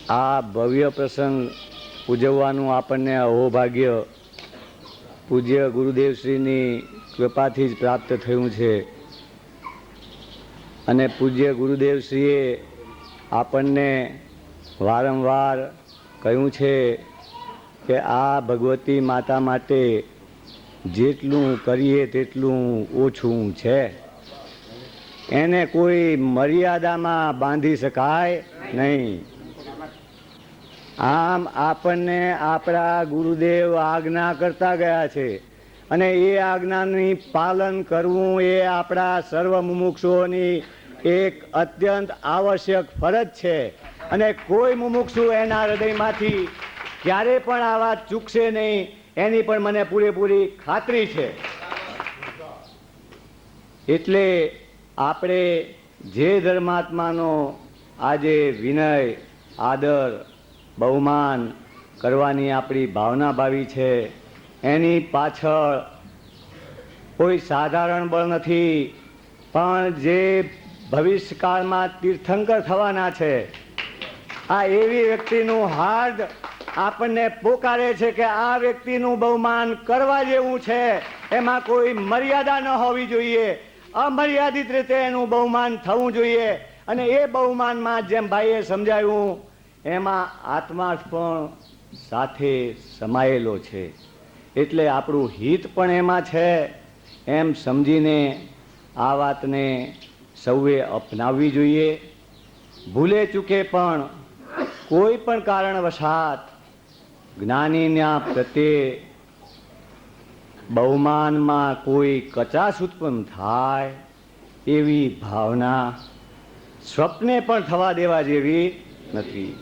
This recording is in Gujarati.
આ ભવ્ય પ્રસંગ ઉજવવાનું આપણને અહોભાગ્ય પૂજ્ય ગુરુદેવશ્રીની કૃપાથી જ પ્રાપ્ત થયું છે અને પૂજ્ય ગુરુદેવશ્રીએ આપણને વારંવાર કહ્યું છે કે આ ભગવતી માતા માટે જેટલું કરીએ તેટલું ઓછું છે. એને કોઈ મર્યાદામાં બાંધી શકાય નહીં. આમ આપણને આપણા ગુરુદેવ આજ્ઞા કરતા ગયા છે અને એ આજ્ઞાની પાલન કરવું એ આપણા સર્વ મુમુક્ષુઓની એક અત્યંત આવશ્યક ફરજ છે અને કોઈ મુમુક્ષુ એના હૃદયમાંથી ક્યારે પણ આ વાત ચૂકશે નહીં એની પણ મને પૂરેપૂરી ખાતરી છે. એટલે આપણે જે ધર્માત્માનો આજે વિનય આદર બહુમાન કરવાની આપણી ભાવના ભાવી છે એની પાછળ કોઈ સાધારણ બળ નથી, પણ જે ભવિષ્યકાળમાં તીર્થંકર થવાના છે આ એવી વ્યક્તિનું હાર્દ આપણને પોકારે છે કે આ વ્યક્તિનું બહુમાન કરવા જેવું છે. એમાં કોઈ મર્યાદા ન હોવી જોઈએ, અમર્યાદિત રીતે એનું બહુમાન થવું જોઈએ અને એ બહુમાનમાં જેમ ભાઈએ સમજાવ્યું એમાં આત્મા પણ સાથે સમાયેલો છે. એટલે આપણું હિત પણ એમાં છે એમ સમજીને આ વાતને સૌએ અપનાવવી જોઈએ. ભૂલે ચૂકે પણ કોઈ પણ કારણવશાત જ્ઞાનીના પ્રત્યે બહુમાનમાં કોઈ કચાશ ઉત્પન્ન થાય એવી ભાવના સ્વપ્ને પણ થવા દેવા જેવી નથી.